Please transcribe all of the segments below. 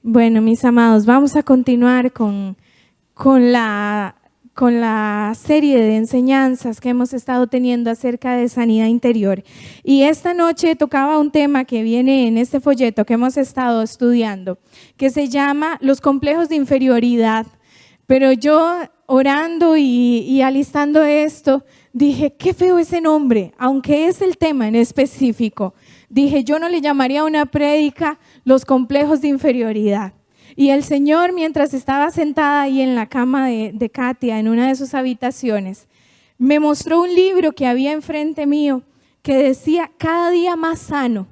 Bueno, mis amados, vamos a continuar con la serie de enseñanzas que hemos estado teniendo acerca de sanidad interior. Y esta noche tocaba un tema que viene en este folleto que hemos estado estudiando, que se llama los complejos de inferioridad. Pero yo orando y alistando esto, dije, qué feo ese nombre, aunque es el tema en específico. Dije, yo no le llamaría a una prédica los complejos de inferioridad. Y el Señor, mientras estaba sentada ahí en la cama de Katia, en una de sus habitaciones, me mostró un libro que había enfrente mío que decía, cada día más sano.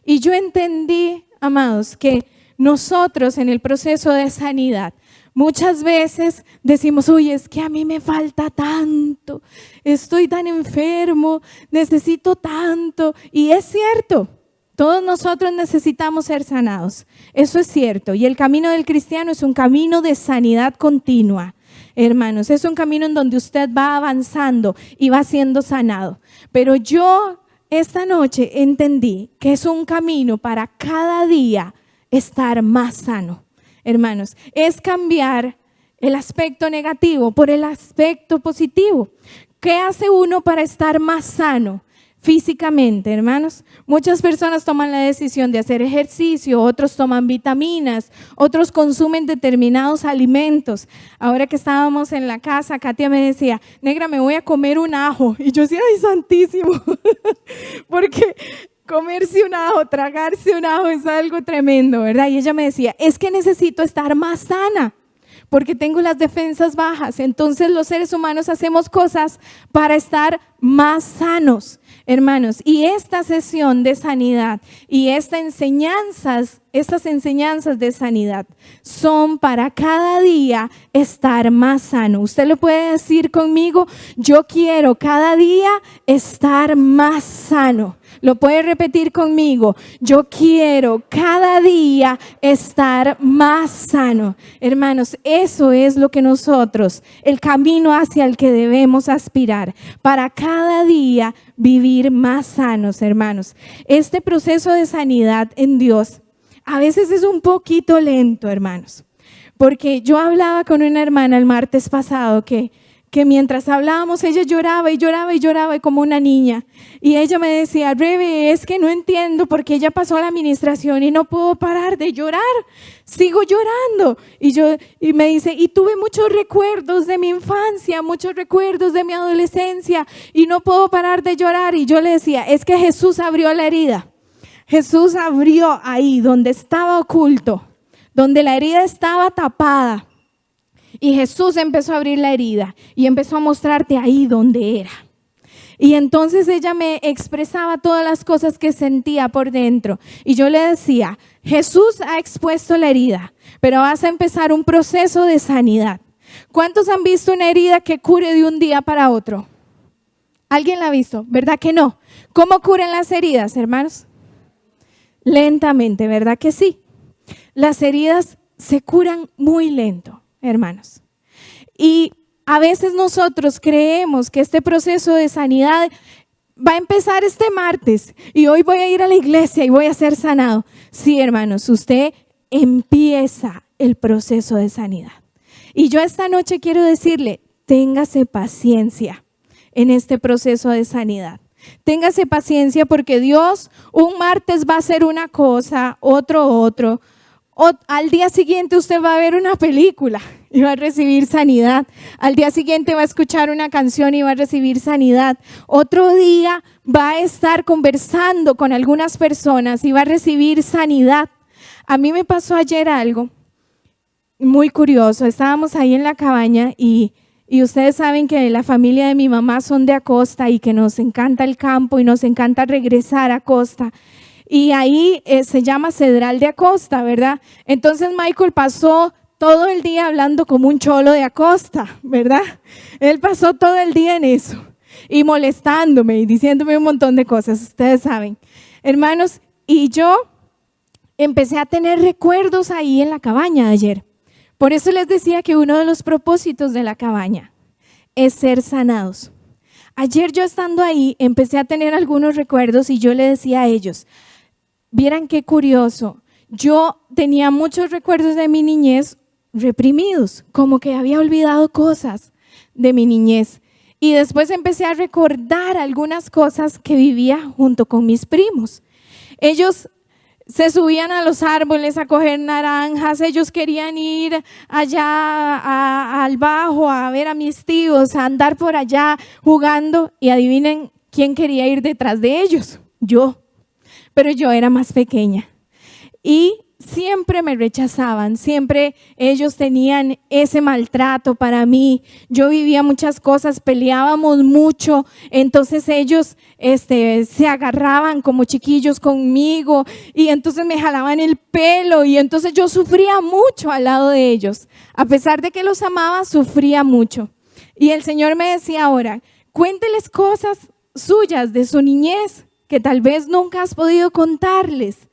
Y yo entendí, amados, que nosotros en el proceso de sanidad, muchas veces decimos, uy, es que a mí me falta tanto, estoy tan enfermo, necesito tanto. Y es cierto, todos nosotros necesitamos ser sanados, eso es cierto. Y el camino del cristiano es un camino de sanidad continua, hermanos. Es un camino en donde usted va avanzando y va siendo sanado. Pero yo esta noche entendí que es un camino para cada día estar más sano. Hermanos, es cambiar el aspecto negativo por el aspecto positivo. ¿Qué hace uno para estar más sano físicamente, hermanos? Muchas personas toman la decisión de hacer ejercicio, otros toman vitaminas, otros consumen determinados alimentos. Ahora que estábamos en la casa, Katia me decía, negra, me voy a comer un ajo. Y yo decía, ay, santísimo, porque comerse un ajo, tragarse un ajo es algo tremendo, ¿verdad? Y ella me decía, es que necesito estar más sana porque tengo las defensas bajas. Entonces los seres humanos hacemos cosas para estar más sanos, hermanos. Y esta sesión de sanidad y estas enseñanzas de sanidad son para cada día estar más sano. Usted lo puede decir conmigo, yo quiero cada día estar más sano. Lo puede repetir conmigo, yo quiero cada día estar más sano. Hermanos, eso es lo que nosotros, el camino hacia el que debemos aspirar, para cada día vivir más sanos, hermanos. Este proceso de sanidad en Dios a veces es un poquito lento, hermanos, porque yo hablaba con una hermana el martes pasado que mientras hablábamos ella lloraba y lloraba y lloraba y como una niña, y ella me decía, Rebe, es que no entiendo porque ella pasó la administración y no puedo parar de llorar, sigo llorando. Y me dice, y tuve muchos recuerdos de mi infancia, muchos recuerdos de mi adolescencia y no puedo parar de llorar. Y yo le decía, es que Jesús abrió la herida, Jesús abrió ahí donde estaba oculto, donde la herida estaba tapada. Y Jesús empezó a abrir la herida y empezó a mostrarte ahí donde era. Y entonces ella me expresaba todas las cosas que sentía por dentro. Y yo le decía, Jesús ha expuesto la herida, pero vas a empezar un proceso de sanidad. ¿Cuántos han visto una herida que cure de un día para otro? ¿Alguien la ha visto? ¿Verdad que no? ¿Cómo curan las heridas, hermanos? Lentamente, ¿verdad que sí? Las heridas se curan muy lento, hermanos. Y a veces nosotros creemos que este proceso de sanidad va a empezar este martes y hoy voy a ir a la iglesia y voy a ser sanado. Sí, hermanos, usted empieza el proceso de sanidad. Y yo esta noche quiero decirle, téngase paciencia en este proceso de sanidad. Téngase paciencia porque Dios un martes va a hacer una cosa, otro. Al día siguiente usted va a ver una película y va a recibir sanidad. Al día siguiente va a escuchar una canción y va a recibir sanidad. Otro día va a estar conversando con algunas personas y va a recibir sanidad. A mí me pasó ayer algo muy curioso. Estábamos ahí en la cabaña y ustedes saben que la familia de mi mamá son de Acosta y que nos encanta el campo y nos encanta regresar a Acosta. Y ahí se llama Cedral de Acosta, ¿verdad? Entonces Michael pasó todo el día hablando como un cholo de Acosta, ¿verdad? Él pasó todo el día en eso y molestándome y diciéndome un montón de cosas, ustedes saben. Hermanos, y yo empecé a tener recuerdos ahí en la cabaña ayer. Por eso les decía que uno de los propósitos de la cabaña es ser sanados. Ayer yo estando ahí empecé a tener algunos recuerdos y yo le decía a ellos, vieran qué curioso, yo tenía muchos recuerdos de mi niñez reprimidos, como que había olvidado cosas de mi niñez. Y después empecé a recordar algunas cosas que vivía junto con mis primos. Ellos se subían a los árboles a coger naranjas, ellos querían ir allá al bajo a ver a mis tíos, a andar por allá jugando, y adivinen quién quería ir detrás de ellos, yo, pero yo era más pequeña. Y siempre me rechazaban, siempre ellos tenían ese maltrato para mí. Yo vivía muchas cosas, peleábamos mucho, entonces ellos se agarraban como chiquillos conmigo y entonces me jalaban el pelo y entonces yo sufría mucho al lado de ellos. A pesar de que los amaba, sufría mucho. Y el Señor me decía ahora, cuénteles cosas suyas de su niñez que tal vez nunca has podido contarles.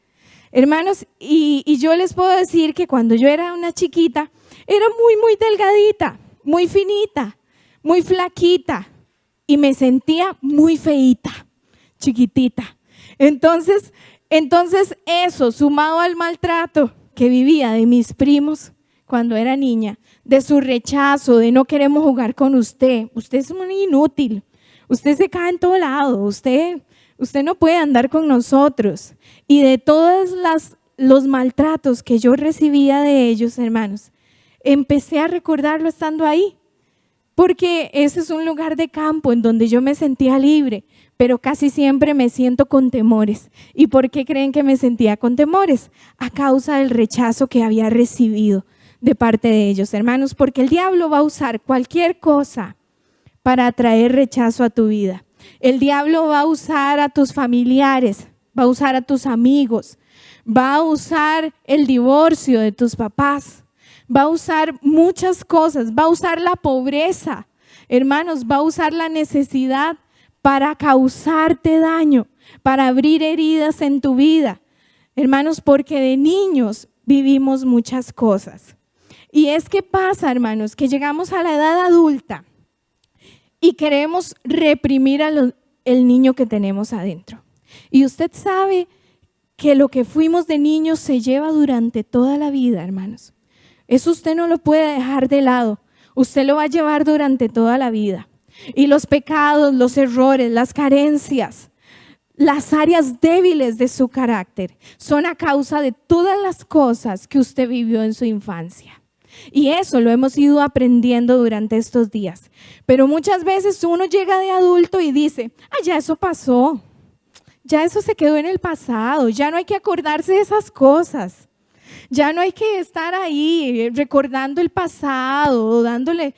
Hermanos, y yo les puedo decir que cuando yo era una chiquita, era muy delgadita, muy finita, muy flaquita y me sentía muy feíta, chiquitita. Entonces eso, sumado al maltrato que vivía de mis primos cuando era niña, de su rechazo, de no queremos jugar con usted es un inútil, usted se cae en todo lado, usted no puede andar con nosotros. Y de todos los maltratos que yo recibía de ellos, hermanos, empecé a recordarlo estando ahí. Porque ese es un lugar de campo en donde yo me sentía libre, pero casi siempre me siento con temores. ¿Y por qué creen que me sentía con temores? A causa del rechazo que había recibido de parte de ellos, hermanos, porque el diablo va a usar cualquier cosa para atraer rechazo a tu vida. El diablo va a usar a tus familiares, va a usar a tus amigos, va a usar el divorcio de tus papás, va a usar muchas cosas, va a usar la pobreza, hermanos, va a usar la necesidad para causarte daño, para abrir heridas en tu vida, hermanos, porque de niños vivimos muchas cosas. Y es que pasa, hermanos, que llegamos a la edad adulta y queremos reprimir el niño que tenemos adentro. Y usted sabe que lo que fuimos de niños se lleva durante toda la vida, hermanos. Eso usted no lo puede dejar de lado. Usted lo va a llevar durante toda la vida. Y los pecados, los errores, las carencias, las áreas débiles de su carácter son a causa de todas las cosas que usted vivió en su infancia. Y eso lo hemos ido aprendiendo durante estos días. Pero muchas veces uno llega de adulto y dice, ya eso pasó, ya eso se quedó en el pasado, ya no hay que acordarse de esas cosas, ya no hay que estar ahí recordando el pasado o dándole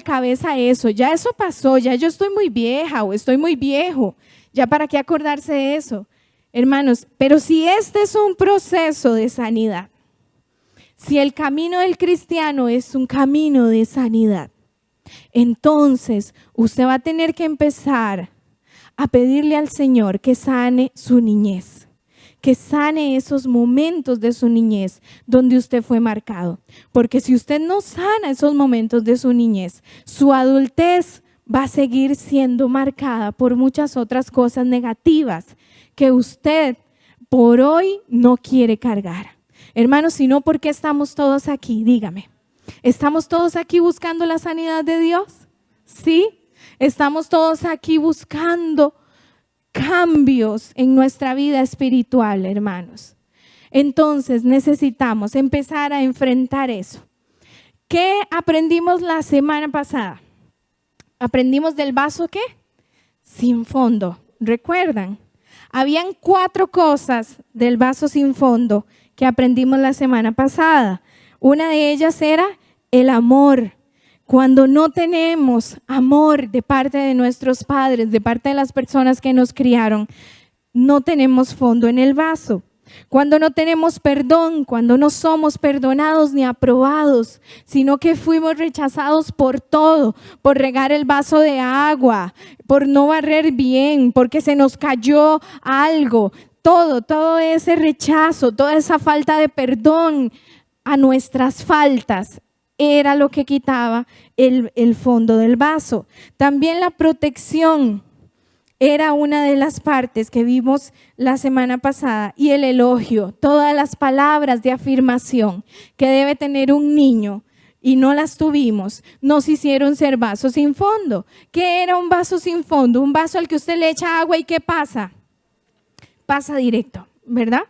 cabeza a eso, ya eso pasó, ya yo estoy muy vieja o estoy muy viejo, ya para qué acordarse de eso. Hermanos, pero si este es un proceso de sanidad, si el camino del cristiano es un camino de sanidad, entonces usted va a tener que empezar a pedirle al Señor que sane su niñez, que sane esos momentos de su niñez donde usted fue marcado. Porque si usted no sana esos momentos de su niñez, su adultez va a seguir siendo marcada por muchas otras cosas negativas que usted por hoy no quiere cargar. Hermanos, si no, ¿por qué estamos todos aquí? Dígame. ¿Estamos todos aquí buscando la sanidad de Dios? ¿Sí? Estamos todos aquí buscando cambios en nuestra vida espiritual, hermanos. Entonces necesitamos empezar a enfrentar eso. ¿Qué aprendimos la semana pasada? ¿Aprendimos del vaso qué? Sin fondo. ¿Recuerdan? Habían 4 cosas del vaso sin fondo que aprendimos la semana pasada. Una de ellas era el amor. Cuando no tenemos amor de parte de nuestros padres, de parte de las personas que nos criaron, no tenemos fondo en el vaso. Cuando no tenemos perdón, cuando no somos perdonados ni aprobados, sino que fuimos rechazados por todo, por regar el vaso de agua, por no barrer bien, porque se nos cayó algo. Todo ese rechazo, toda esa falta de perdón a nuestras faltas era lo que quitaba el fondo del vaso. También la protección era una de las partes que vimos la semana pasada, y el elogio, todas las palabras de afirmación que debe tener un niño y no las tuvimos, nos hicieron ser vasos sin fondo. ¿Qué era un vaso sin fondo? Un vaso al que usted le echa agua y ¿qué pasa? Pasa directo, ¿verdad?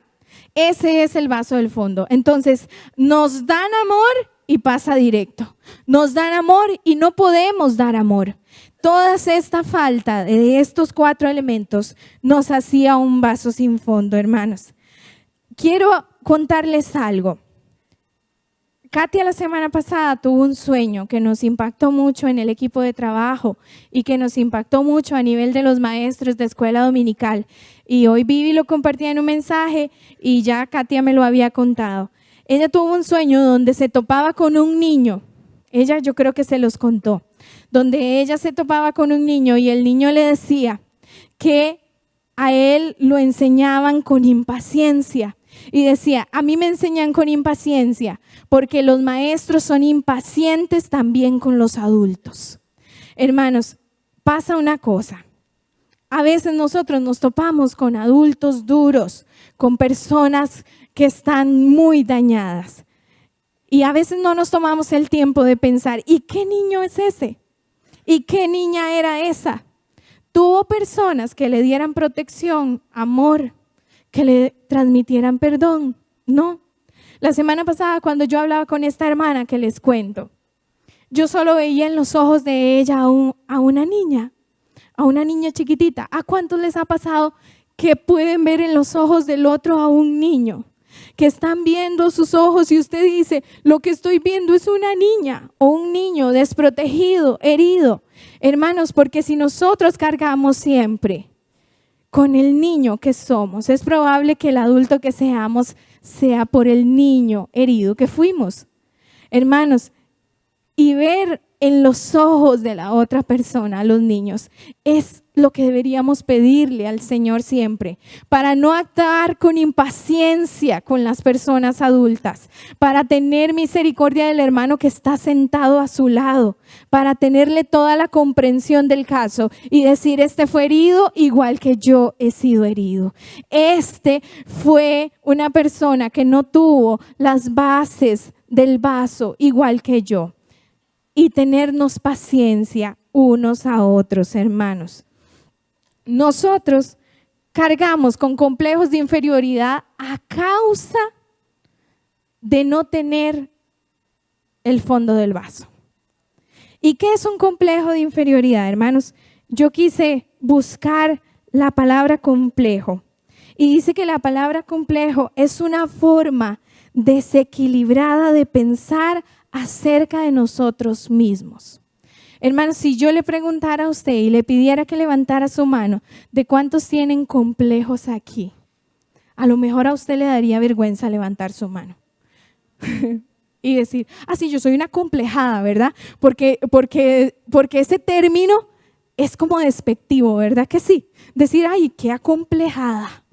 Ese es el vaso del fondo. Entonces, nos dan amor y pasa directo. Nos dan amor y no podemos dar amor. Toda esta falta de estos 4 elementos nos hacía un vaso sin fondo, hermanos. Quiero contarles algo. Katia la semana pasada tuvo un sueño que nos impactó mucho en el equipo de trabajo y que nos impactó mucho a nivel de los maestros de escuela dominical. Y hoy Vivi lo compartía en un mensaje y ya Katia me lo había contado. Ella tuvo un sueño donde se topaba con un niño. Ella, yo creo que se los contó. Donde ella se topaba con un niño y el niño le decía que a él lo enseñaban con impaciencia. Y decía, a mí me enseñan con impaciencia porque los maestros son impacientes también con los adultos. Hermanos, pasa una cosa. A veces nosotros nos topamos con adultos duros, con personas que están muy dañadas. Y a veces no nos tomamos el tiempo de pensar, ¿y qué niño es ese? ¿Y qué niña era esa? Tuvo personas que le dieran protección, amor, que le transmitieran perdón. No. La semana pasada cuando yo hablaba con esta hermana que les cuento, yo solo veía en los ojos de ella a una niña chiquitita. ¿A cuántos les ha pasado que pueden ver en los ojos del otro a un niño? Que están viendo sus ojos y usted dice, lo que estoy viendo es una niña o un niño desprotegido, herido. Hermanos, porque si nosotros cargamos siempre con el niño que somos, es probable que el adulto que seamos sea por el niño herido que fuimos. Hermanos, y ver en los ojos de la otra persona, a los niños, es lo que deberíamos pedirle al Señor siempre, para no actuar con impaciencia con las personas adultas, para tener misericordia del hermano que está sentado a su lado, para tenerle toda la comprensión del caso y decir, este fue herido igual que yo he sido herido. Este fue una persona que no tuvo las bases del vaso igual que yo. Y tenernos paciencia unos a otros, hermanos. Nosotros cargamos con complejos de inferioridad a causa de no tener el fondo del vaso. ¿Y qué es un complejo de inferioridad, hermanos? Yo quise buscar la palabra complejo y dice que la palabra complejo es una forma desequilibrada de pensar acerca de nosotros mismos. Hermanos, si yo le preguntara a usted y le pidiera que levantara su mano, ¿de cuántos tienen complejos aquí? A lo mejor a usted le daría vergüenza levantar su mano y decir, sí, yo soy una complejada, ¿verdad? Porque ese término es como despectivo, ¿verdad que sí? Decir, ay, qué acomplejada.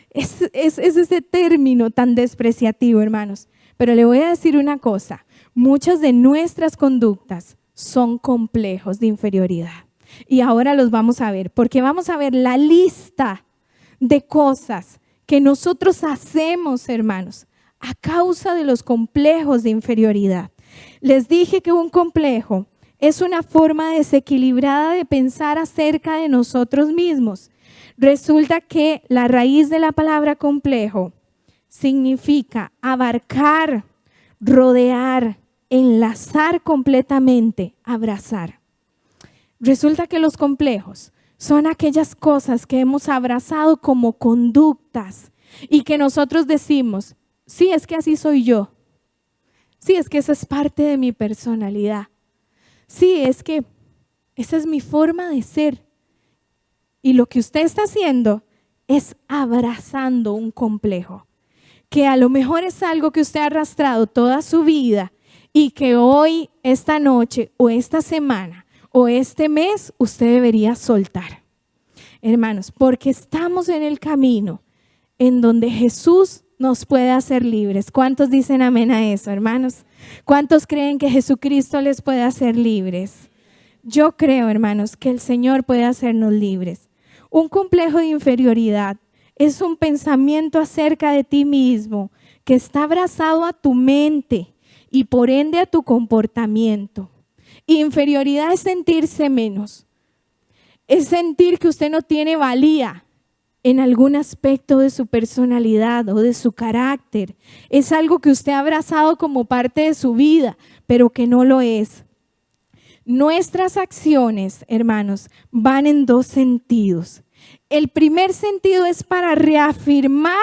Es ese término tan despreciativo, hermanos. Pero le voy a decir una cosa, muchas de nuestras conductas son complejos de inferioridad. Y ahora los vamos a ver, porque vamos a ver la lista de cosas que nosotros hacemos, hermanos, a causa de los complejos de inferioridad. Les dije que un complejo es una forma desequilibrada de pensar acerca de nosotros mismos. Resulta que la raíz de la palabra complejo significa abarcar, rodear, enlazar completamente, abrazar. Resulta que los complejos son aquellas cosas que hemos abrazado como conductas y que nosotros decimos, sí, es que así soy yo. Sí, es que esa es parte de mi personalidad. Sí, es que esa es mi forma de ser. Y lo que usted está haciendo es abrazando un complejo, que a lo mejor es algo que usted ha arrastrado toda su vida y que hoy, esta noche o esta semana o este mes usted debería soltar. Hermanos, porque estamos en el camino en donde Jesús nos puede hacer libres. ¿Cuántos dicen amén a eso, hermanos? ¿Cuántos creen que Jesucristo les puede hacer libres? Yo creo, hermanos, que el Señor puede hacernos libres. Un complejo de inferioridad es un pensamiento acerca de ti mismo que está abrazado a tu mente y por ende a tu comportamiento. Inferioridad es sentirse menos. Es sentir que usted no tiene valía en algún aspecto de su personalidad o de su carácter. Es algo que usted ha abrazado como parte de su vida, pero que no lo es. Nuestras acciones, hermanos, van en dos sentidos. El primer sentido es para reafirmar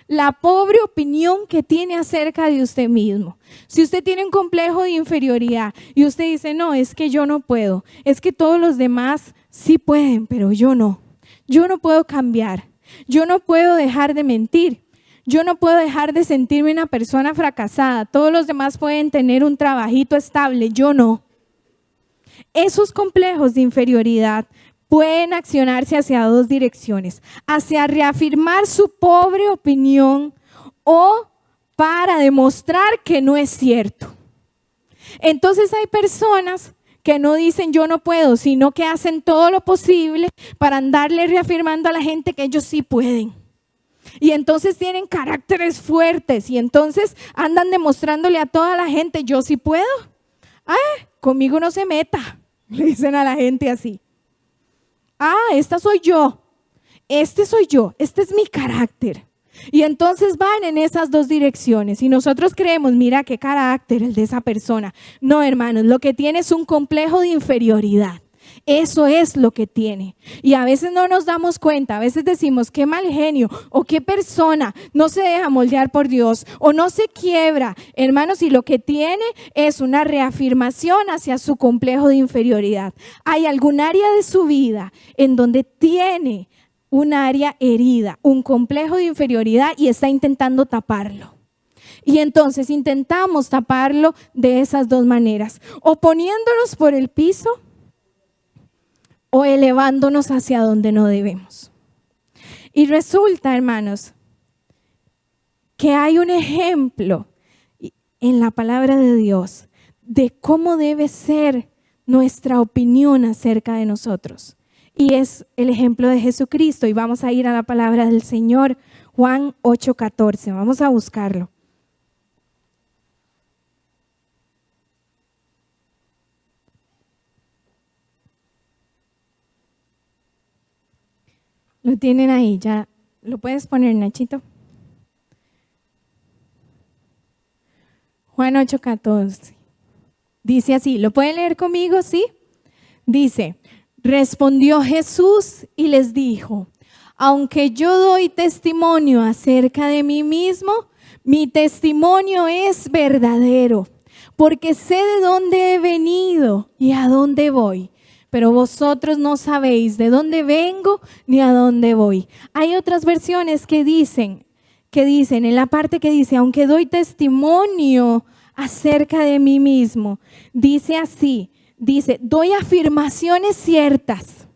la pobre opinión que tiene acerca de usted mismo. Si usted tiene un complejo de inferioridad y usted dice, no, es que yo no puedo, es que todos los demás sí pueden, pero yo no. Yo no puedo cambiar, yo no puedo dejar de mentir, yo no puedo dejar de sentirme una persona fracasada. Todos los demás pueden tener un trabajito estable, yo no. Esos complejos de inferioridad pueden accionarse hacia dos direcciones, hacia reafirmar su pobre opinión o para demostrar que no es cierto. Entonces hay personas que no dicen yo no puedo, sino que hacen todo lo posible para andarle reafirmando a la gente que ellos sí pueden. Y entonces tienen caracteres fuertes y entonces andan demostrándole a toda la gente yo sí puedo. Conmigo no se meta, le dicen a la gente así. Esta soy yo, este soy yo, este es mi carácter. Y entonces van en esas dos direcciones y nosotros creemos, mira qué carácter el de esa persona. No, hermanos, lo que tiene es un complejo de inferioridad. Eso es lo que tiene. Y a veces no nos damos cuenta, a veces decimos qué mal genio o qué persona no se deja moldear por Dios o no se quiebra. Hermanos, y lo que tiene es una reafirmación hacia su complejo de inferioridad. Hay algún área de su vida en donde tiene un área herida, un complejo de inferioridad y está intentando taparlo. Y entonces intentamos taparlo de esas dos maneras, o poniéndonos por el piso o elevándonos hacia donde no debemos. Y resulta, hermanos, que hay un ejemplo en la palabra de Dios de cómo debe ser nuestra opinión acerca de nosotros. Y es el ejemplo de Jesucristo. Y vamos a ir a la palabra del Señor, Juan 8:14. Vamos a buscarlo. Lo tienen ahí, ya lo puedes poner, Nachito. Juan 8:14. Dice así, ¿lo pueden leer conmigo? ¿Sí? Dice, respondió Jesús y les dijo, aunque yo doy testimonio acerca de mí mismo, mi testimonio es verdadero, porque sé de dónde he venido y a dónde voy. Pero vosotros no sabéis de dónde vengo ni a dónde voy. Hay otras versiones que dicen en la parte que dice, aunque doy testimonio acerca de mí mismo, dice así, dice, doy afirmaciones ciertas.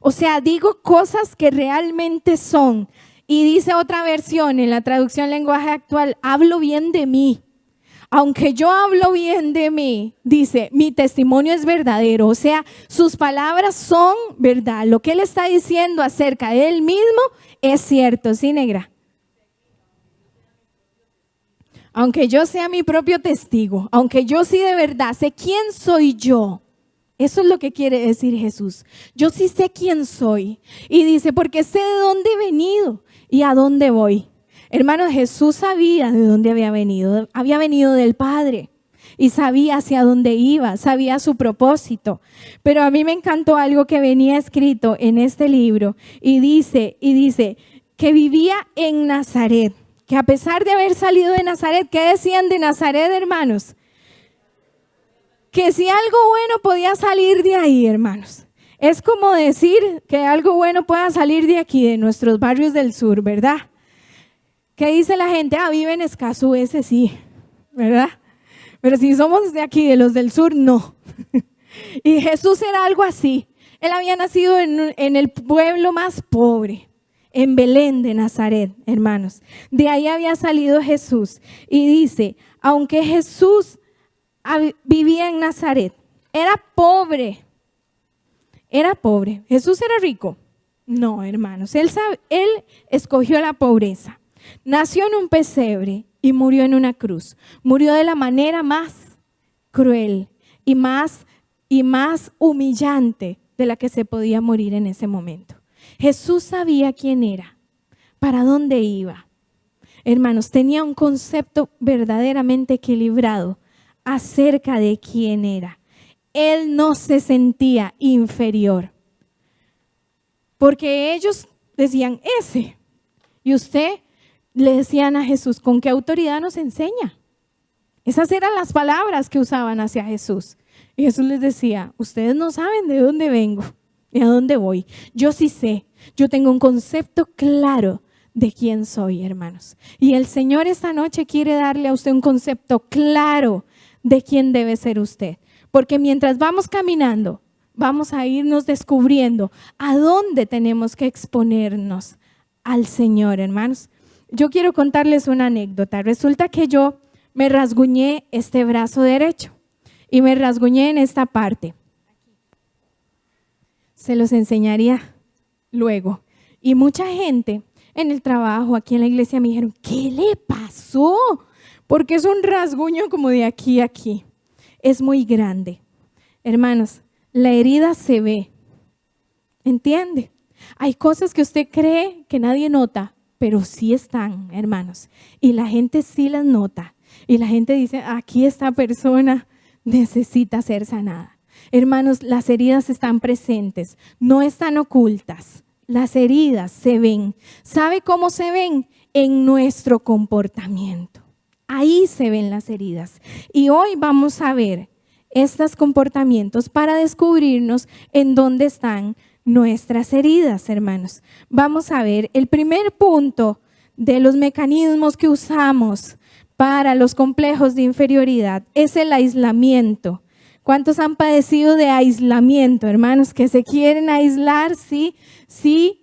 O sea, digo cosas que realmente son. Y dice otra versión en la traducción lenguaje actual, hablo bien de mí. Aunque yo hablo bien de mí, dice, mi testimonio es verdadero. O sea, sus palabras son verdad. Lo que él está diciendo acerca de él mismo es cierto. ¿Sí, negra? Aunque yo sea mi propio testigo, aunque yo sí de verdad sé quién soy yo. Eso es lo que quiere decir Jesús. Yo sí sé quién soy. Y dice, porque sé de dónde he venido y a dónde voy. Hermano, Jesús sabía de dónde había venido del Padre y sabía hacia dónde iba, sabía su propósito. Pero a mí me encantó algo que venía escrito en este libro y dice que vivía en Nazaret, que a pesar de haber salido de Nazaret, ¿qué decían de Nazaret, hermanos? Que si algo bueno podía salir de ahí, hermanos. Es como decir que algo bueno pueda salir de aquí, de nuestros barrios del sur, ¿verdad? ¿Qué dice la gente? Vive en Escazú, ese sí, ¿verdad? Pero si somos de aquí, de los del sur, no. Y Jesús era algo así. Él había nacido en el pueblo más pobre, en Belén de Nazaret, hermanos. De ahí había salido Jesús. Y dice, aunque Jesús vivía en Nazaret, era pobre, era pobre. ¿Jesús era rico? No, hermanos. Él escogió la pobreza. Nació en un pesebre y murió en una cruz. Murió de la manera más cruel y más humillante de la que se podía morir en ese momento. Jesús sabía quién era, para dónde iba. Hermanos, tenía un concepto verdaderamente equilibrado acerca de quién era. Él no se sentía inferior, porque ellos decían ese, y usted le decían a Jesús, ¿con qué autoridad nos enseña? Esas eran las palabras que usaban hacia Jesús. Y Jesús les decía, ustedes no saben de dónde vengo y a dónde voy. Yo sí sé, yo tengo un concepto claro de quién soy, hermanos. Y el Señor esta noche quiere darle a usted un concepto claro de quién debe ser usted. Porque mientras vamos caminando, vamos a irnos descubriendo a dónde tenemos que exponernos al Señor, hermanos. Yo quiero contarles una anécdota. Resulta que yo me rasguñé este brazo derecho y me rasguñé en esta parte. Se los enseñaría luego. Y mucha gente en el trabajo, aquí en la iglesia, me dijeron, ¿qué le pasó? Porque es un rasguño como de aquí a aquí. Es muy grande. Hermanos, la herida se ve. ¿Entiende? Hay cosas que usted cree que nadie nota, pero sí están, hermanos. Y la gente sí las nota. Y la gente dice, aquí esta persona necesita ser sanada. Hermanos, las heridas están presentes, no están ocultas. Las heridas se ven. ¿Sabe cómo se ven? En nuestro comportamiento. Ahí se ven las heridas. Y hoy vamos a ver estos comportamientos para descubrirnos en dónde están nuestras heridas, hermanos. Vamos a ver el primer punto de los mecanismos que usamos para los complejos de inferioridad es el aislamiento. ¿Cuántos han padecido de aislamiento, hermanos? Que se quieren aislar, sí,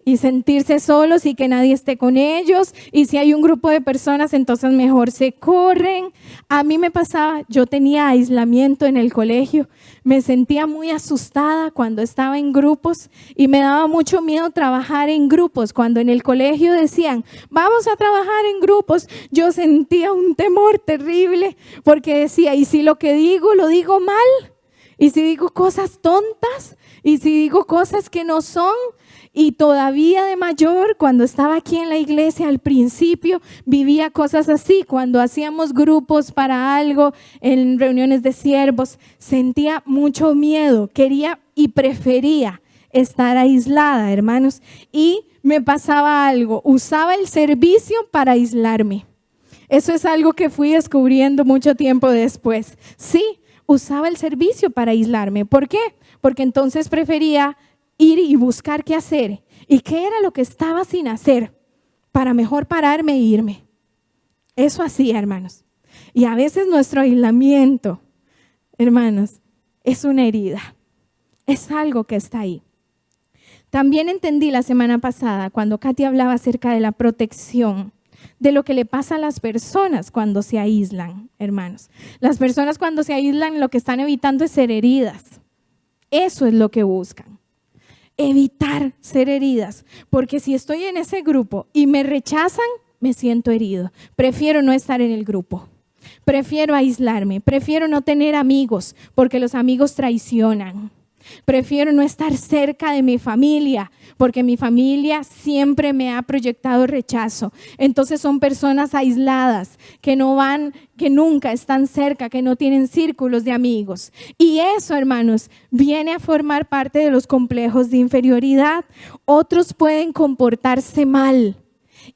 y sentirse solos y que nadie esté con ellos. Y si hay un grupo de personas, entonces mejor se corren. A mí me pasaba, yo tenía aislamiento en el colegio. Me sentía muy asustada cuando estaba en grupos y me daba mucho miedo trabajar en grupos. Cuando en el colegio decían, vamos a trabajar en grupos, yo sentía un temor terrible porque decía, ¿y si lo que digo lo digo mal? ¿Y si digo cosas tontas? ¿Y si digo cosas que no son? Y todavía de mayor, cuando estaba aquí en la iglesia al principio, vivía cosas así. Cuando hacíamos grupos para algo, en reuniones de siervos, sentía mucho miedo, quería y prefería estar aislada, hermanos. Y me pasaba algo, usaba el servicio para aislarme. Eso es algo que fui descubriendo mucho tiempo después. Sí, usaba el servicio para aislarme. ¿Por qué? Porque entonces prefería ir y buscar qué hacer. ¿Y qué era lo que estaba sin hacer? Para mejor pararme e irme. Eso hacía, hermanos. Y a veces nuestro aislamiento, hermanos, es una herida. Es algo que está ahí. También entendí la semana pasada, cuando Katy hablaba acerca de la protección, de lo que le pasa a las personas cuando se aíslan, hermanos. Las personas cuando se aíslan lo que están evitando es ser heridas. Eso es lo que buscan. Evitar ser heridas, porque si estoy en ese grupo y me rechazan, me siento herido. Prefiero no estar en el grupo. Prefiero aislarme. Prefiero no tener amigos, porque los amigos traicionan. Prefiero no estar cerca de mi familia, porque mi familia siempre me ha proyectado rechazo. Entonces son personas aisladas, que no van, que nunca están cerca, que no tienen círculos de amigos. Y eso, hermanos, viene a formar parte de los complejos de inferioridad. Otros pueden comportarse mal.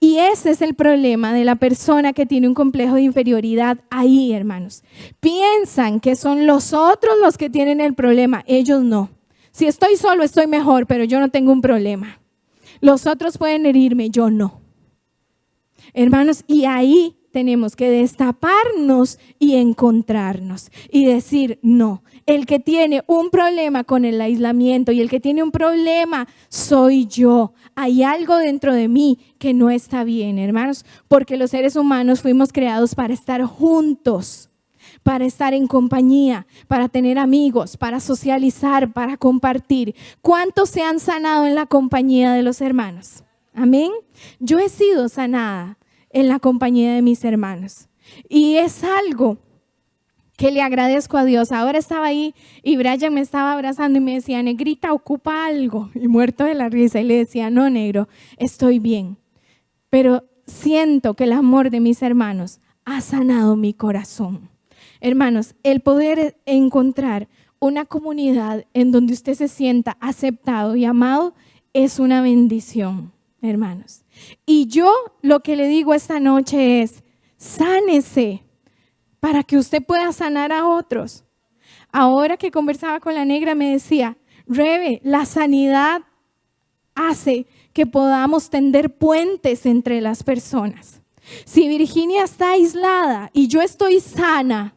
Y ese es el problema de la persona que tiene un complejo de inferioridad ahí, hermanos. Piensan que son los otros los que tienen el problema, ellos no. Si estoy solo, estoy mejor, pero yo no tengo un problema. Los otros pueden herirme, yo no. Hermanos, y ahí tenemos que destaparnos y encontrarnos y decir, no, el que tiene un problema con el aislamiento y el que tiene un problema soy yo. Hay algo dentro de mí que no está bien, hermanos, porque los seres humanos fuimos creados para estar juntos. para estar en compañía, para tener amigos, para socializar, para compartir. ¿Cuántos se han sanado en la compañía de los hermanos? Amén. Yo he sido sanada en la compañía de mis hermanos y es algo que le agradezco a Dios. Ahora estaba ahí y Brian me estaba abrazando y me decía, negrita, ocupa algo. Y muerto de la risa y le decía, no, negro, estoy bien. Pero siento que el amor de mis hermanos ha sanado mi corazón. Hermanos, el poder encontrar una comunidad en donde usted se sienta aceptado y amado es una bendición, hermanos. Y yo lo que le digo esta noche es, sánese para que usted pueda sanar a otros. Ahora que conversaba con la negra me decía, Rebe, la sanidad hace que podamos tender puentes entre las personas. Si Virginia está aislada y yo estoy sana,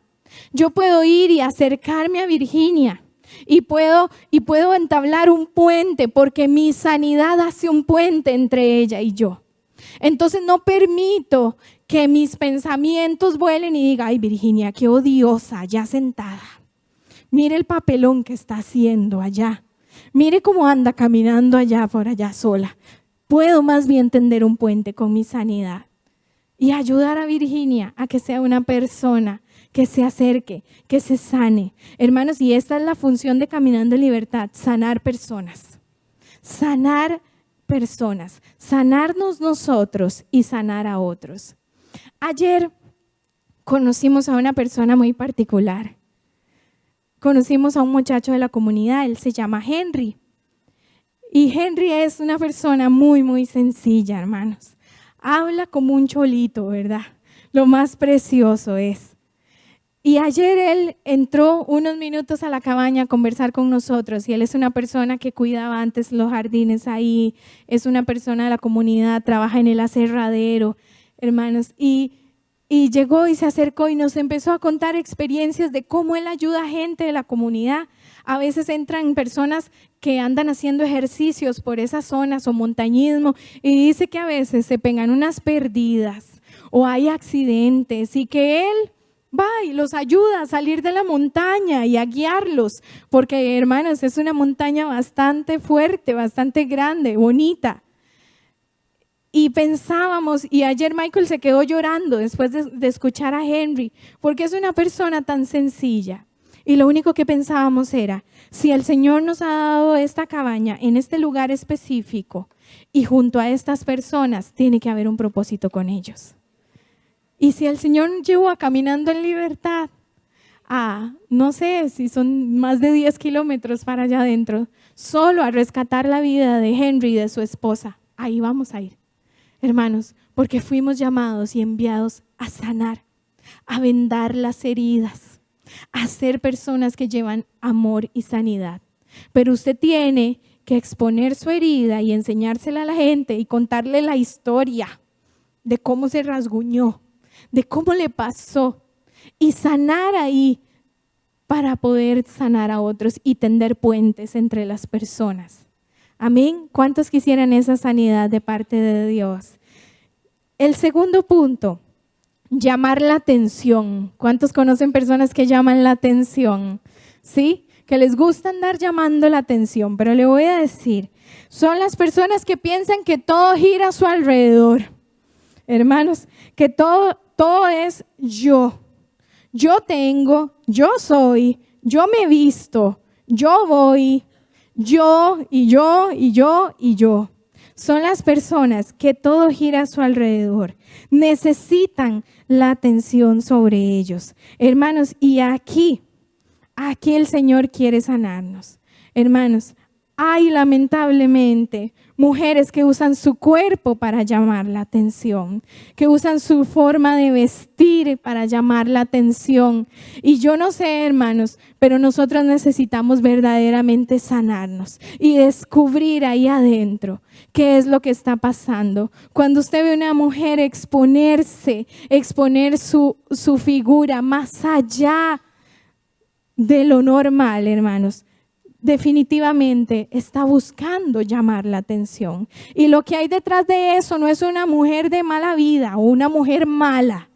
yo puedo ir y acercarme a Virginia y puedo entablar un puente porque mi sanidad hace un puente entre ella y yo. Entonces no permito que mis pensamientos vuelen y diga, ay Virginia, qué odiosa, ya sentada. Mire el papelón que está haciendo allá. Mire cómo anda caminando allá por allá sola. Puedo más bien tender un puente con mi sanidad y ayudar a Virginia a que sea una persona que se acerque, que se sane. Hermanos, y esta es la función de Caminando en Libertad, sanar personas. Sanar personas, sanarnos nosotros y sanar a otros. Ayer conocimos a una persona muy particular. Conocimos a un muchacho de la comunidad, él se llama Henry. Y Henry es una persona muy, muy sencilla, hermanos. Habla como un cholito, ¿verdad? Lo más precioso es. Y ayer él entró unos minutos a la cabaña a conversar con nosotros y él es una persona que cuidaba antes los jardines ahí, es una persona de la comunidad, trabaja en el aserradero, hermanos, y llegó y se acercó y nos empezó a contar experiencias de cómo él ayuda a gente de la comunidad. A veces entran personas que andan haciendo ejercicios por esas zonas o montañismo y dice que a veces se pegan unas perdidas o hay accidentes y que él va y los ayuda a salir de la montaña y a guiarlos, porque hermanos, es una montaña bastante fuerte, bastante grande, bonita. Y pensábamos, y ayer Michael se quedó llorando después de escuchar a Henry, porque es una persona tan sencilla. Y lo único que pensábamos era, si el Señor nos ha dado esta cabaña en este lugar específico y junto a estas personas, tiene que haber un propósito con ellos. Y si el Señor nos llevó a Caminando en Libertad, no sé si son más de 10 kilómetros para allá adentro, solo a rescatar la vida de Henry y de su esposa, ahí vamos a ir. Hermanos, porque fuimos llamados y enviados a sanar, a vendar las heridas, a ser personas que llevan amor y sanidad. Pero usted tiene que exponer su herida y enseñársela a la gente y contarle la historia de cómo se rasguñó, de cómo le pasó y sanar ahí para poder sanar a otros y tender puentes entre las personas. Amén. ¿Cuántos quisieran esa sanidad de parte de Dios? El segundo punto, llamar la atención. ¿Cuántos conocen personas que llaman la atención? ¿Sí? Que les gusta andar llamando la atención, pero le voy a decir, son las personas que piensan que todo gira a su alrededor. Hermanos, que todo es yo. Yo tengo, yo soy, yo me visto, yo voy, yo y yo y yo y yo. Son las personas que todo gira a su alrededor. Necesitan la atención sobre ellos. Hermanos, y aquí el Señor quiere sanarnos. Hermanos, hay lamentablemente mujeres que usan su cuerpo para llamar la atención, que usan su forma de vestir para llamar la atención. Y yo no sé, hermanos, pero nosotros necesitamos verdaderamente sanarnos y descubrir ahí adentro qué es lo que está pasando. Cuando usted ve a una mujer exponer su figura más allá de lo normal, hermanos, definitivamente está buscando llamar la atención. Y lo que hay detrás de eso no es una mujer de mala vida o una mujer mala,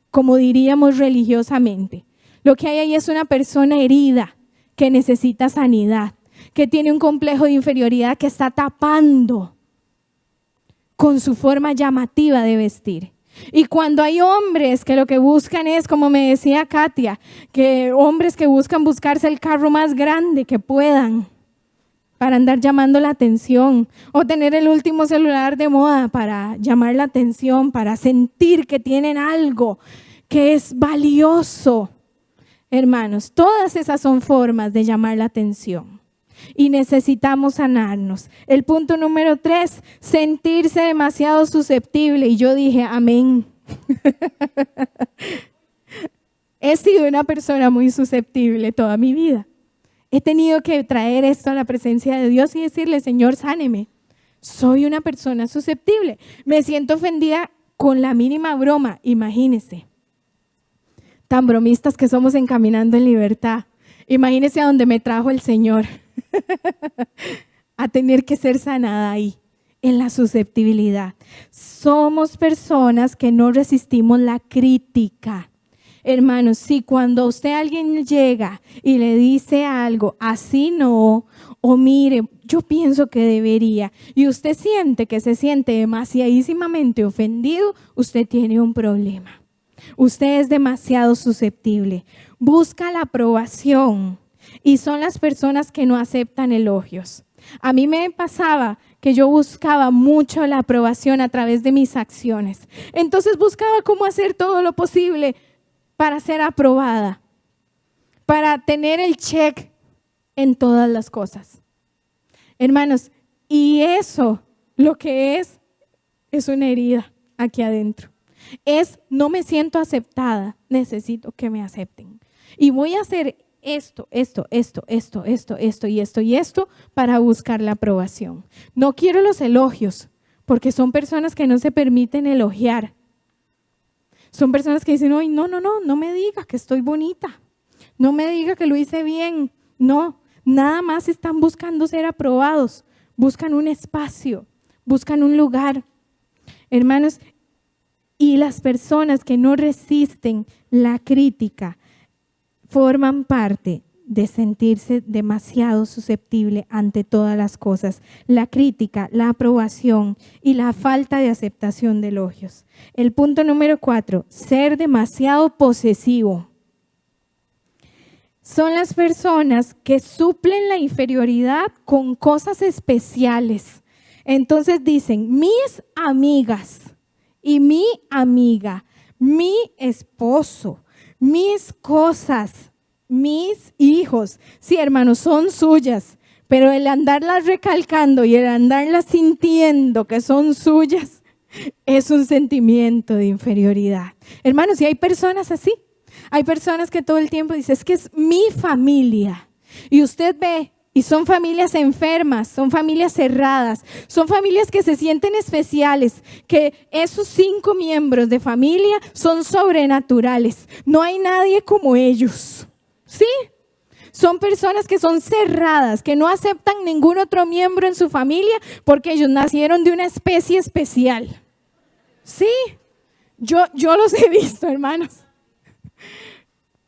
como diríamos religiosamente. Lo que hay ahí es una persona herida que necesita sanidad, que tiene un complejo de inferioridad que está tapando con su forma llamativa de vestir. Y cuando hay hombres que lo que buscan es, como me decía Katia, que hombres que buscarse el carro más grande que puedan para andar llamando la atención, o tener el último celular de moda para llamar la atención, para sentir que tienen algo que es valioso. Hermanos, todas esas son formas de llamar la atención y necesitamos sanarnos. El punto número 3, sentirse demasiado susceptible. Y yo dije, amén. He sido una persona muy susceptible toda mi vida. He tenido que traer esto a la presencia de Dios y decirle, Señor, sáneme. Soy una persona susceptible. Me siento ofendida con la mínima broma, imagínense. Tan bromistas que somos en Caminando en Libertad. Imagínense a donde me trajo el Señor. A tener que ser sanada ahí, en la susceptibilidad. Somos personas que no resistimos la crítica. Hermanos, si cuando alguien llega y le dice algo, así no, o mire, yo pienso que debería, y usted siente que se siente demasiadísimamente ofendido, usted tiene un problema. Usted es demasiado susceptible. Busca la aprobación y son las personas que no aceptan elogios. A mí me pasaba que yo buscaba mucho la aprobación a través de mis acciones. Entonces buscaba cómo hacer todo lo posible para ser aprobada, para tener el check en todas las cosas. Hermanos, y eso lo que es una herida aquí adentro. No me siento aceptada, necesito que me acepten. Y voy a hacer esto y esto para buscar la aprobación. No quiero los elogios, porque son personas que no se permiten elogiar. Son personas que dicen, no me diga que estoy bonita, no me diga que lo hice bien. No, nada más están buscando ser aprobados, buscan un espacio, buscan un lugar. Hermanos, y las personas que no resisten la crítica forman parte de sentirse demasiado susceptible ante todas las cosas. La crítica, la aprobación y la falta de aceptación de elogios. El punto número 4, ser demasiado posesivo. Son las personas que suplen la inferioridad con cosas especiales. Entonces dicen, mis amigas y mi amiga, mi esposo, mis cosas, mis hijos, sí, hermanos, son suyas, pero el andarlas recalcando y el andarlas sintiendo que son suyas es un sentimiento de inferioridad. Hermanos, y hay personas así, hay personas que todo el tiempo dicen, es que es mi familia, y usted ve, y son familias enfermas, son familias cerradas, son familias que se sienten especiales, que esos 5 miembros de familia son sobrenaturales. No hay nadie como ellos, ¿sí? Son personas que son cerradas, que no aceptan ningún otro miembro en su familia porque ellos nacieron de una especie especial. Sí, yo los he visto, hermanos.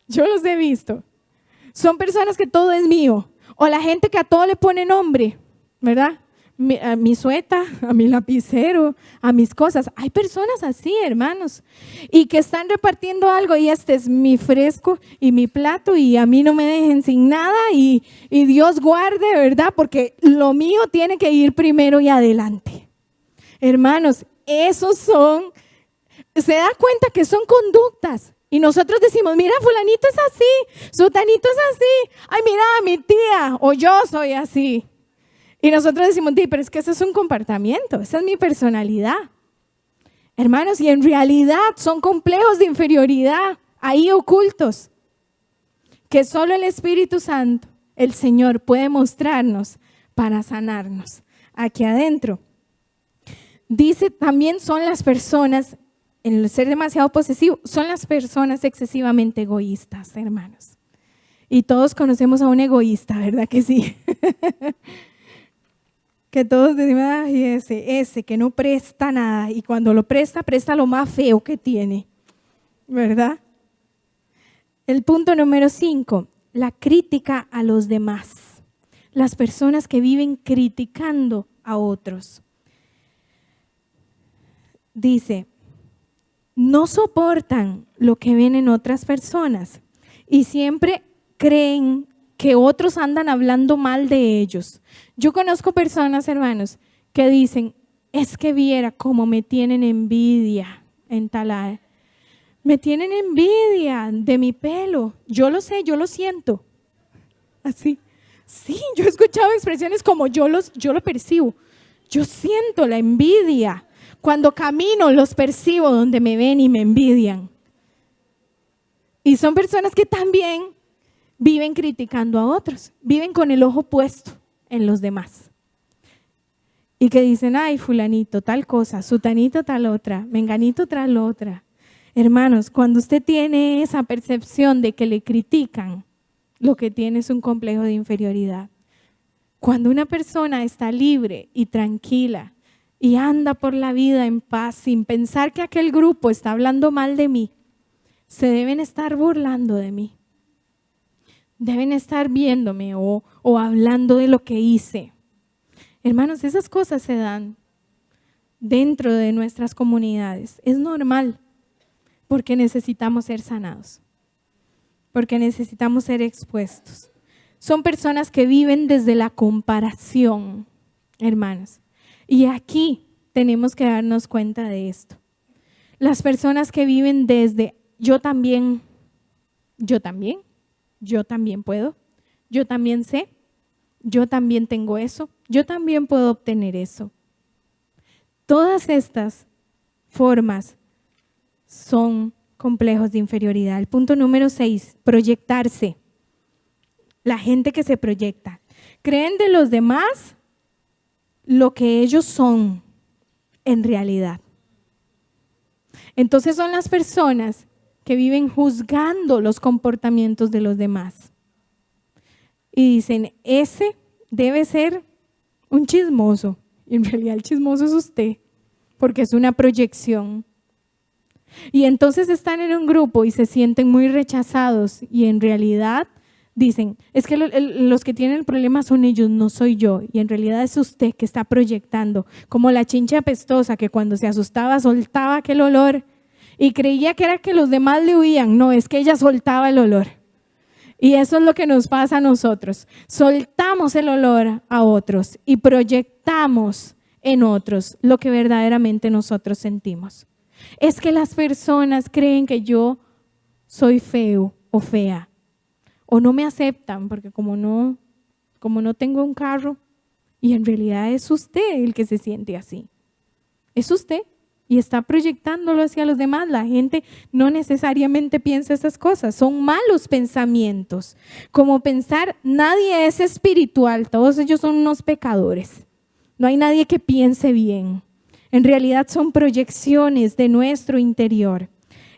Yo los he visto. Son personas que todo es mío. O la gente que a todo le pone nombre, ¿verdad? A mi sueta, a mi lapicero, a mis cosas. Hay personas así, hermanos, y que están repartiendo algo y este es mi fresco y mi plato y a mí no me dejen sin nada y Dios guarde, ¿verdad? Porque lo mío tiene que ir primero y adelante. Hermanos, esos se da cuenta que son conductas. Y nosotros decimos, mira, fulanito es así, sutanito es así, ay, mira, mi tía, o yo soy así. Y nosotros decimos, pero es que eso es un comportamiento, esa es mi personalidad. Hermanos, y en realidad son complejos de inferioridad ahí ocultos, que solo el Espíritu Santo, el Señor, puede mostrarnos para sanarnos aquí adentro. Dice, también son las personas, en el ser demasiado posesivo, son las personas excesivamente egoístas, hermanos. Y todos conocemos a un egoísta, ¿verdad que sí? Que todos decimos, ay, ese que no presta nada. Y cuando lo presta, presta lo más feo que tiene, ¿verdad? El punto número 5, la crítica a los demás. Las personas que viven criticando a otros. Dice, no soportan lo que ven en otras personas y siempre creen que otros andan hablando mal de ellos. Yo conozco personas, hermanos, que dicen, es que viera cómo me tienen envidia en tal área. Me tienen envidia de mi pelo. Yo lo sé, yo lo siento. Así. Sí, yo he escuchado expresiones como yo lo percibo. Yo siento la envidia. Cuando camino los percibo donde me ven y me envidian. Y son personas que también viven criticando a otros. Viven con el ojo puesto en los demás. Y que dicen, ay, fulanito, tal cosa, sutanito, tal otra, menganito, tal otra. Hermanos, cuando usted tiene esa percepción de que le critican, lo que tiene es un complejo de inferioridad. Cuando una persona está libre y tranquila y anda por la vida en paz sin pensar que aquel grupo está hablando mal de mí, se deben estar burlando de mí. Deben estar viéndome o hablando de lo que hice. Hermanos, esas cosas se dan dentro de nuestras comunidades. Es normal porque necesitamos ser sanados. Porque necesitamos ser expuestos. Son personas que viven desde la comparación, hermanos. Y aquí tenemos que darnos cuenta de esto. Las personas que viven desde yo también puedo, yo también sé, yo también tengo eso, yo también puedo obtener eso. Todas estas formas son complejos de inferioridad. El punto número 6, proyectarse. La gente que se proyecta. Creen de los demás lo que ellos son en realidad. Entonces son las personas que viven juzgando los comportamientos de los demás. Y dicen, ese debe ser un chismoso. Y en realidad el chismoso es usted, porque es una proyección. Y entonces están en un grupo y se sienten muy rechazados y en realidad dicen, es que los que tienen el problema son ellos, no soy yo. Y en realidad es usted que está proyectando, como la chincha apestosa que cuando se asustaba soltaba aquel olor y creía que era que los demás le huían. No, es que ella soltaba el olor. Y eso es lo que nos pasa a nosotros. Soltamos el olor a otros y proyectamos en otros lo que verdaderamente nosotros sentimos. Es que las personas creen que yo soy feo o fea o no me aceptan porque como no tengo un carro y en realidad es usted el que se siente así. Es usted y está proyectándolo hacia los demás. La gente no necesariamente piensa esas cosas, son malos pensamientos. Como pensar, nadie es espiritual, todos ellos son unos pecadores. No hay nadie que piense bien. En realidad son proyecciones de nuestro interior.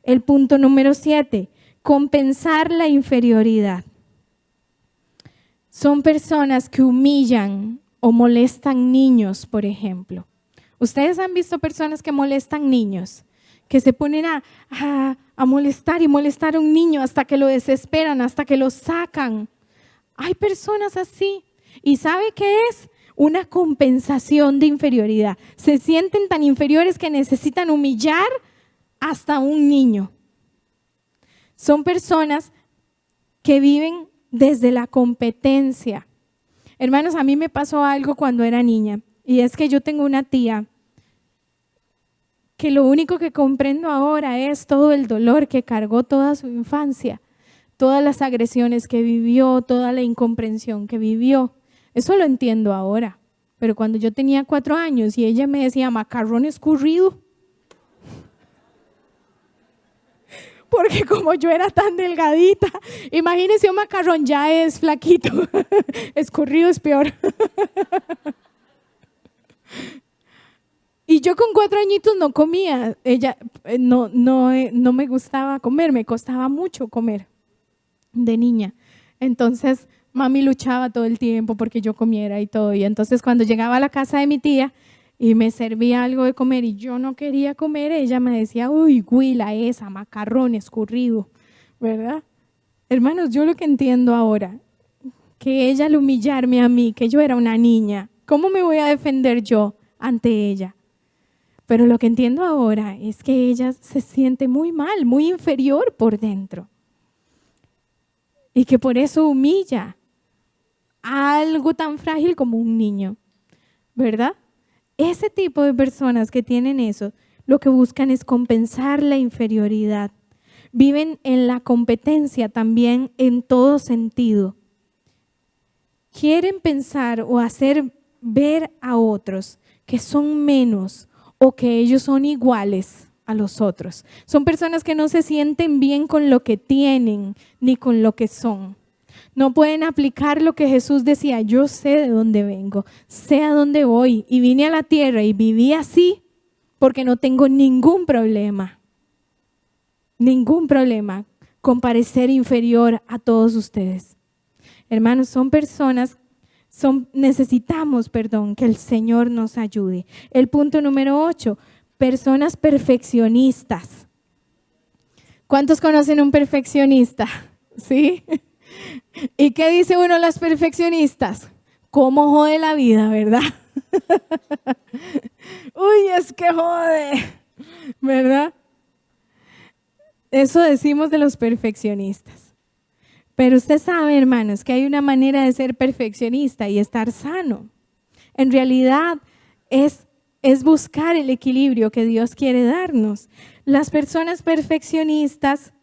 El punto número 7, compensar la inferioridad. Son personas que humillan o molestan niños, por ejemplo. ¿Ustedes han visto personas que molestan niños? Que se ponen a molestar y molestar a un niño hasta que lo desesperan, hasta que lo sacan. Hay personas así. ¿Y sabe qué es? Una compensación de inferioridad. Se sienten tan inferiores que necesitan humillar hasta un niño. Son personas que viven desde la competencia. Hermanos, a mí me pasó algo cuando era niña y es que yo tengo una tía que lo único que comprendo ahora es todo el dolor que cargó toda su infancia, todas las agresiones que vivió, toda la incomprensión que vivió. Eso lo entiendo ahora, pero cuando yo tenía 4 años y ella me decía macarrón escurrido, porque como yo era tan delgadita, imagínense un macarrón ya es flaquito, escurrido es peor. Y yo con 4 añitos no comía, no me gustaba comer, me costaba mucho comer de niña. Entonces mami luchaba todo el tiempo porque yo comiera y todo. Y entonces cuando llegaba a la casa de mi tía y me servía algo de comer y yo no quería comer, ella me decía, uy, güila esa, macarrón escurrido, ¿verdad? Hermanos, yo lo que entiendo ahora, que ella al humillarme a mí, que yo era una niña, ¿cómo me voy a defender yo ante ella? Pero lo que entiendo ahora es que ella se siente muy mal, muy inferior por dentro. Y que por eso humilla a algo tan frágil como un niño, ¿verdad? Ese tipo de personas que tienen eso, lo que buscan es compensar la inferioridad. Viven en la competencia también en todo sentido. Quieren pensar o hacer ver a otros que son menos o que ellos son iguales a los otros. Son personas que no se sienten bien con lo que tienen ni con lo que son. No pueden aplicar lo que Jesús decía: yo sé de dónde vengo, sé a dónde voy y vine a la tierra y viví así porque no tengo ningún problema con parecer inferior a todos ustedes. Hermanos, necesitamos que el Señor nos ayude. El punto número 8, personas perfeccionistas. ¿Cuántos conocen un perfeccionista? ¿Sí? ¿Y qué dice uno de los perfeccionistas? ¿Cómo jode la vida, verdad? Uy, es que jode, ¿verdad? Eso decimos de los perfeccionistas. Pero usted sabe, hermanos, que hay una manera de ser perfeccionista y estar sano. En realidad es buscar el equilibrio que Dios quiere darnos. Las personas perfeccionistas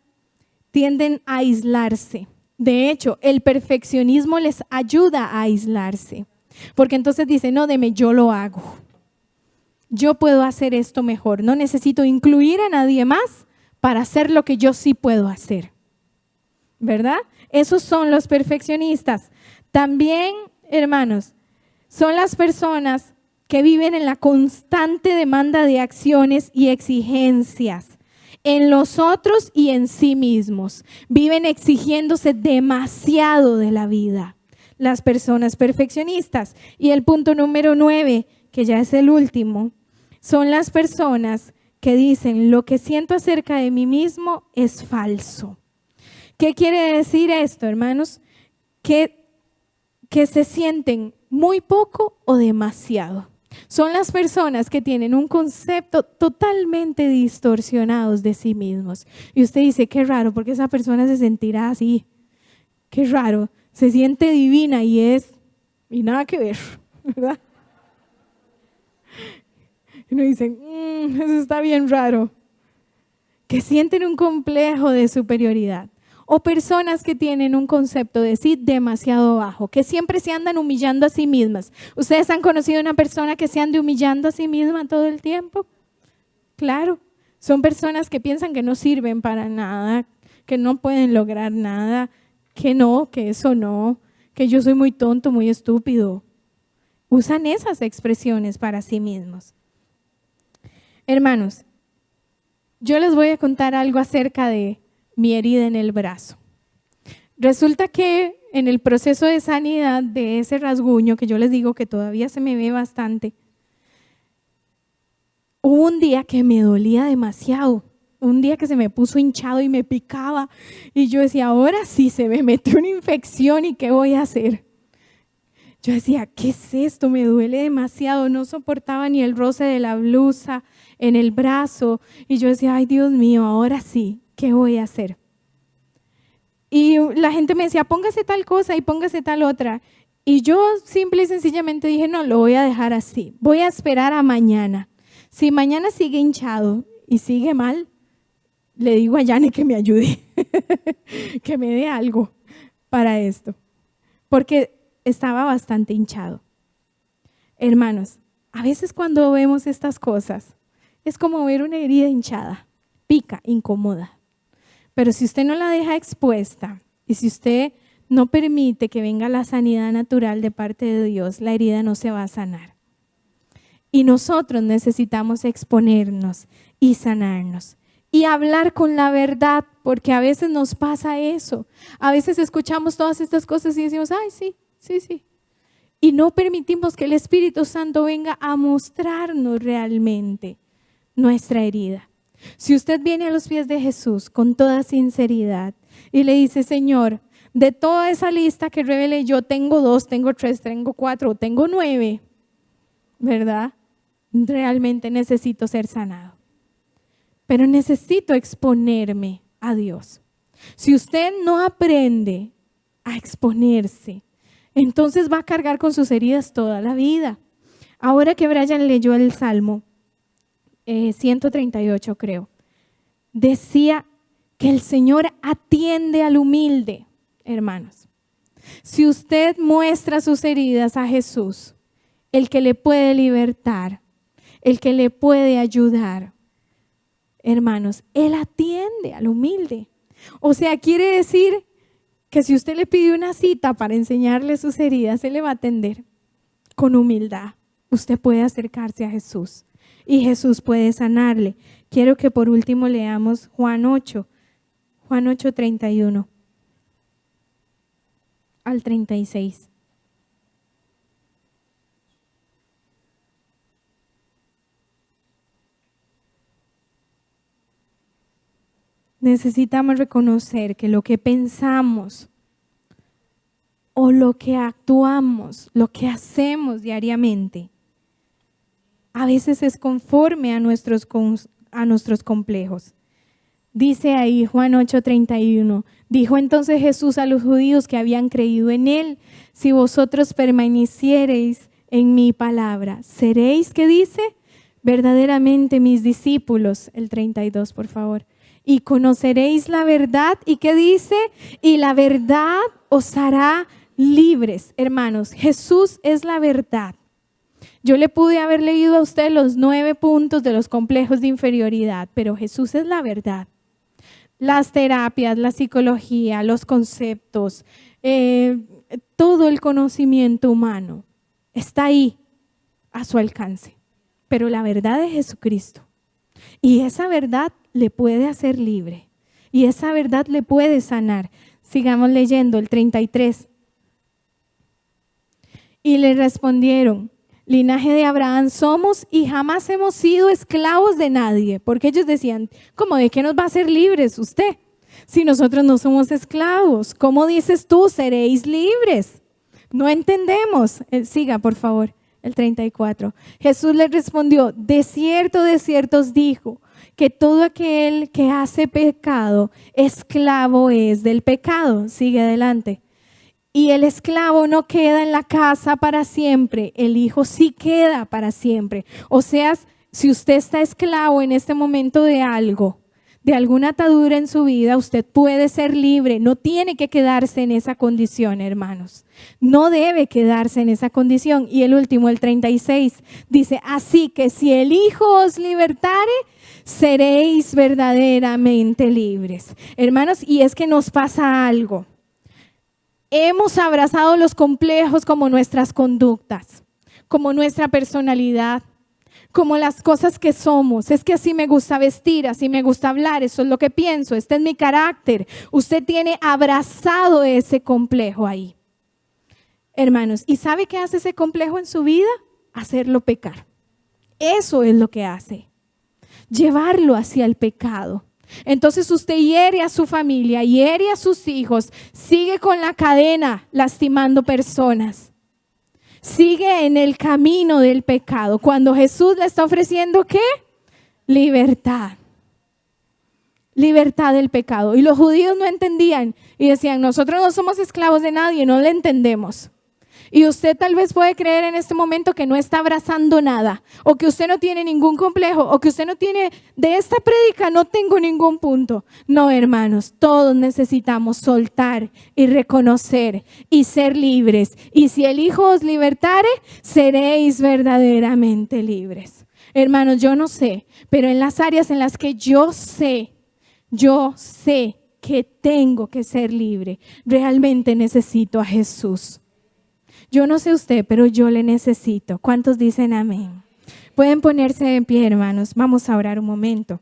tienden a aislarse. De hecho, el perfeccionismo les ayuda a aislarse. Porque entonces dicen: no, yo lo hago. Yo puedo hacer esto mejor. No necesito incluir a nadie más para hacer lo que yo sí puedo hacer. ¿Verdad? Esos son los perfeccionistas. También, hermanos, son las personas que viven en la constante demanda de acciones y exigencias en los otros y en sí mismos. Viven exigiéndose demasiado de la vida. Las personas perfeccionistas. Y el punto número 9, que ya es el último, son las personas que dicen: lo que siento acerca de mí mismo es falso. ¿Qué quiere decir esto, hermanos? Que se sienten muy poco o demasiado. Son las personas que tienen un concepto totalmente distorsionado de sí mismos. Y usted dice: qué raro, porque esa persona se sentirá así. Qué raro, se siente divina y nada que ver, ¿verdad? Y uno dice: eso está bien raro. Que sienten un complejo de superioridad. O personas que tienen un concepto de sí demasiado bajo, que siempre se andan humillando a sí mismas. ¿Ustedes han conocido a una persona que se ande humillando a sí misma todo el tiempo? Claro, son personas que piensan que no sirven para nada, que no pueden lograr nada, que eso no, que yo soy muy tonto, muy estúpido. Usan esas expresiones para sí mismos. Hermanos, yo les voy a contar algo acerca de mi herida en el brazo. Resulta que en el proceso de sanidad de ese rasguño, que yo les digo que todavía se me ve bastante, hubo un día que me dolía demasiado, un día que se me puso hinchado y me picaba, y yo decía: ahora sí se me metió una infección, ¿y qué voy a hacer? Yo decía: ¿qué es esto? Me duele demasiado, no soportaba ni el roce de la blusa en el brazo, y yo decía: ay, Dios mío, ahora sí, ¿qué voy a hacer? Y la gente me decía: póngase tal cosa y póngase tal otra. Y yo simple y sencillamente dije: no, lo voy a dejar así. Voy a esperar a mañana. Si mañana sigue hinchado y sigue mal, le digo a Yane que me ayude, que me dé algo para esto. Porque estaba bastante hinchado. Hermanos, a veces cuando vemos estas cosas, es como ver una herida hinchada, pica, incomoda. Pero si usted no la deja expuesta y si usted no permite que venga la sanidad natural de parte de Dios, la herida no se va a sanar. Y nosotros necesitamos exponernos y sanarnos y hablar con la verdad, porque a veces nos pasa eso. A veces escuchamos todas estas cosas y decimos: ay, sí. Y no permitimos que el Espíritu Santo venga a mostrarnos realmente nuestra herida. Si usted viene a los pies de Jesús con toda sinceridad y le dice, Señor, de toda esa lista que revelé, yo tengo 2, tengo 3, tengo 4, tengo 9, ¿verdad? Realmente necesito ser sanado, pero necesito exponerme a Dios. Si usted no aprende a exponerse, entonces va a cargar con sus heridas toda la vida. Ahora que Brian leyó el Salmo 138, creo, decía que el Señor atiende al humilde, hermanos. Si usted muestra sus heridas a Jesús, el que le puede libertar, el que le puede ayudar, hermanos, Él atiende al humilde. O sea, quiere decir que si usted le pide una cita para enseñarle sus heridas, Él le va a atender con humildad. Usted puede acercarse a Jesús y Jesús puede sanarle. Quiero que por último leamos Juan 8, 31 al 36. Necesitamos reconocer que lo que pensamos o lo que actuamos, lo que hacemos diariamente, a veces es conforme a nuestros complejos. Dice ahí Juan 8:31, dijo entonces Jesús a los judíos que habían creído en Él, si vosotros permaneciereis en mi palabra, seréis, ¿qué dice? Verdaderamente mis discípulos, el 32 por favor. Y conoceréis la verdad, ¿y qué dice? Y la verdad os hará libres. Hermanos, Jesús es la verdad. Yo le pude haber leído a usted los 9 puntos de los complejos de inferioridad, pero Jesús es la verdad. Las terapias, la psicología, los conceptos, todo el conocimiento humano está ahí a su alcance. Pero la verdad es Jesucristo. Y esa verdad le puede hacer libre. Y esa verdad le puede sanar. Sigamos leyendo el 33. Y le respondieron, linaje de Abraham somos y jamás hemos sido esclavos de nadie. Porque ellos decían, ¿cómo de qué nos va a hacer libres usted? Si nosotros no somos esclavos, ¿cómo dices tú seréis libres? No entendemos. Siga, por favor, el 34. Jesús les respondió, de cierto os digo, que todo aquel que hace pecado, esclavo es del pecado. Sigue adelante. Y el esclavo no queda en la casa para siempre, el hijo sí queda para siempre. O sea, si usted está esclavo en este momento de algo, de alguna atadura en su vida, usted puede ser libre. No tiene que quedarse en esa condición, hermanos. No debe quedarse en esa condición. Y el último, el 36, dice, así que si el Hijo os libertare, seréis verdaderamente libres. Hermanos, y es que nos pasa algo. Hemos abrazado los complejos como nuestras conductas, como nuestra personalidad, como las cosas que somos. Es que así me gusta vestir, así me gusta hablar, eso es lo que pienso, este es mi carácter. Usted tiene abrazado ese complejo ahí. Hermanos, ¿y sabe qué hace ese complejo en su vida? Hacerlo pecar. Eso es lo que hace. Llevarlo hacia el pecado. Entonces usted hiere a su familia, hiere a sus hijos, sigue con la cadena lastimando personas. Sigue en el camino del pecado. Cuando Jesús le está ofreciendo, ¿qué? Libertad. Libertad del pecado. Y los judíos no entendían y decían, nosotros no somos esclavos de nadie, no le entendemos. Y usted tal vez puede creer en este momento que no está abrazando nada, o que usted no tiene ningún complejo, o que usted no tiene, de esta prédica no tengo ningún punto. No, hermanos, todos necesitamos soltar y reconocer y ser libres. Y si el Hijo os libertare, seréis verdaderamente libres. Hermanos, yo no sé, pero en las áreas en las que yo sé que tengo que ser libre, realmente necesito a Jesús. Yo no sé usted, pero yo le necesito. ¿Cuántos dicen amén? Pueden ponerse en pie, hermanos. Vamos a orar un momento.